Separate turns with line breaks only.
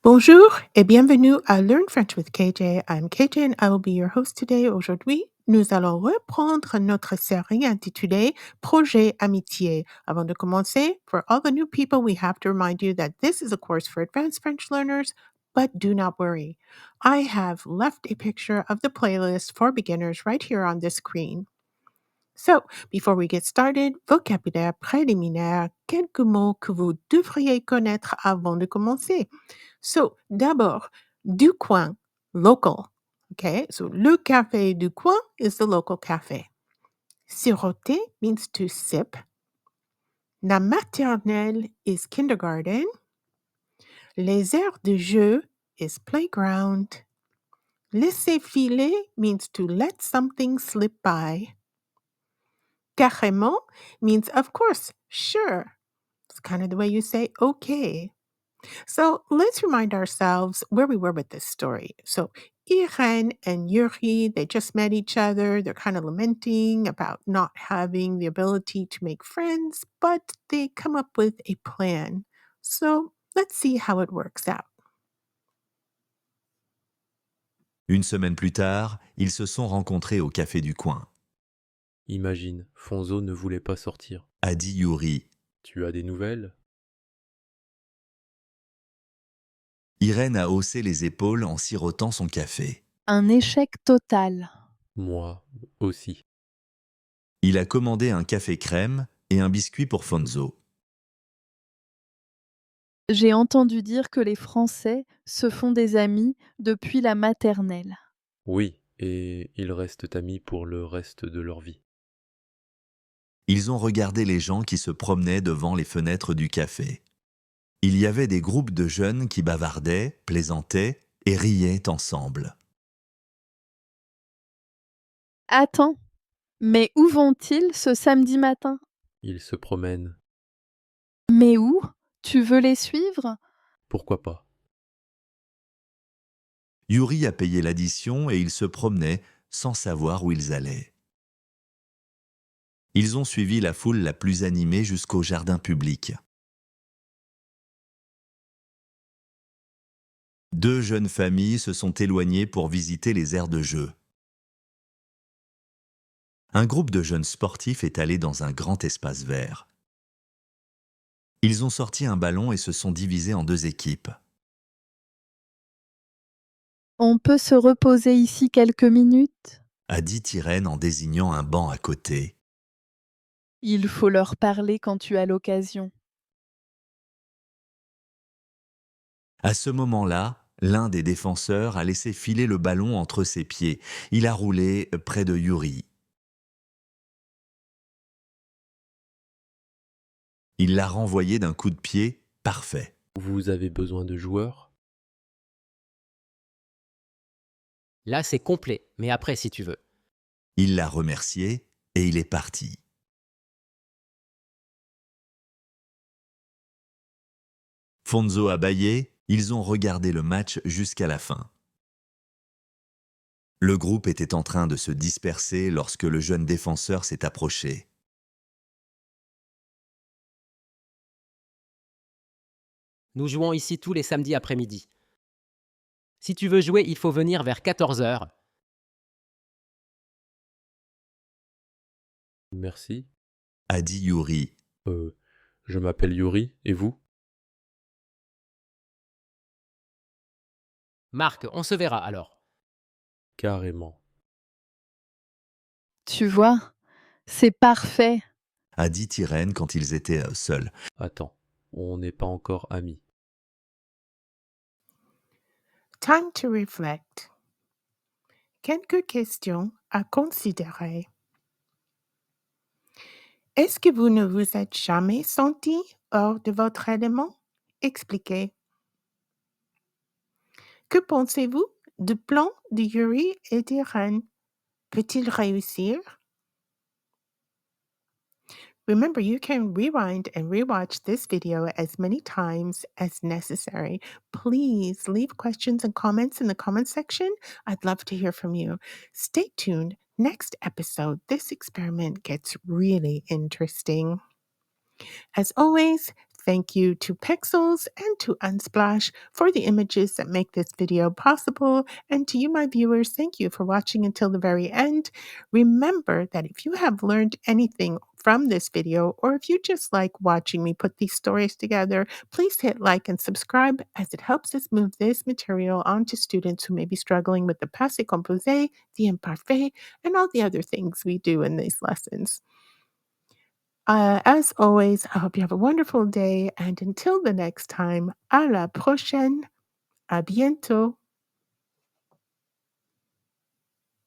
Bonjour et bienvenue à Learn French with KJ. I'm KJ and I will be your host today. Aujourd'hui, nous allons reprendre notre série intitulée Projet Amitié. Avant de commencer, for all the new people, we have to remind you that this is a course for advanced French learners, but do not worry. I have left a picture of the playlist for beginners right here on the screen. So, before we get started, vocabulaire préliminaire, quelques mots que vous devriez connaître avant de commencer. So, d'abord, du coin, local. Okay, so le café du coin is the local cafe. Siroter means to sip. La maternelle is kindergarten. Les aires de jeu is playground. Laisser filer means to let something slip by. Carrément means of course, sure. It's kind of the way you say okay. So let's remind ourselves where we were with this story. So Irene and Yuri, they just met each other. They're kind of lamenting about not having the ability to make friends, but they come up with a plan. So let's see how it works out.
Une semaine plus tard, ils se sont rencontrés au café du coin.
Imagine, Fonzo ne voulait pas sortir.
A dit Yuri.
Tu as des nouvelles?
Irène a haussé les épaules en sirotant son café.
Un échec total.
Moi aussi.
Il a commandé un café crème et un biscuit pour Fonzo.
J'ai entendu dire que les Français se font des amis depuis la maternelle.
Oui, et ils restent amis pour le reste de leur vie.
Ils ont regardé les gens qui se promenaient devant les fenêtres du café. Il y avait des groupes de jeunes qui bavardaient, plaisantaient et riaient ensemble.
Attends, mais où vont-ils ce samedi matin?
Ils se promènent.
Mais où? Tu veux les suivre?
Pourquoi pas?
Yuri a payé l'addition et ils se promenaient sans savoir où ils allaient. Ils ont suivi la foule la plus animée jusqu'au jardin public. Deux jeunes familles se sont éloignées pour visiter les aires de jeu. Un groupe de jeunes sportifs est allé dans un grand espace vert. Ils ont sorti un ballon et se sont divisés en deux équipes.
On peut se reposer ici quelques minutes?
A dit Irène en désignant un banc à côté.
Il faut leur parler quand tu as l'occasion.
À ce moment-là, l'un des défenseurs a laissé filer le ballon entre ses pieds. Il a roulé près de Yuri. Il l'a renvoyé d'un coup de pied parfait.
Vous avez besoin de joueurs?
Là, c'est complet, mais après, si tu veux.
Il l'a remercié et il est parti. Fonzo a bâillé, ils ont regardé le match jusqu'à la fin. Le groupe était en train de se disperser lorsque le jeune défenseur s'est approché.
Nous jouons ici tous les samedis après-midi. Si tu veux jouer, il faut venir vers 14h.
Merci.
A dit Yuri.
Je m'appelle Yuri, et vous?
Marc, on se verra alors.
Carrément.
Tu vois, c'est parfait.
A dit Irène quand ils étaient seuls.
Attends, on n'est pas encore amis.
Time to reflect. Quelques questions à considérer. Est-ce que vous ne vous êtes jamais senti hors de votre élément? Expliquez. Que pensez-vous du plan de Yuri et d'Irène? Peut-il réussir? Remember, you can rewind and rewatch this video as many times as necessary. Please leave questions and comments in the comment section. I'd love to hear from you. Stay tuned. Next episode, this experiment gets really interesting. As always, thank you to Pexels and to Unsplash for the images that make this video possible. And to you, my viewers, thank you for watching until the very end. Remember that if you have learned anything from this video, or if you just like watching me put these stories together, please hit like and subscribe as it helps us move this material on to students who may be struggling with the passé composé, the imparfait, and all the other things we do in these lessons. As always, I hope you have a wonderful day, and until the next time, à la prochaine, à bientôt.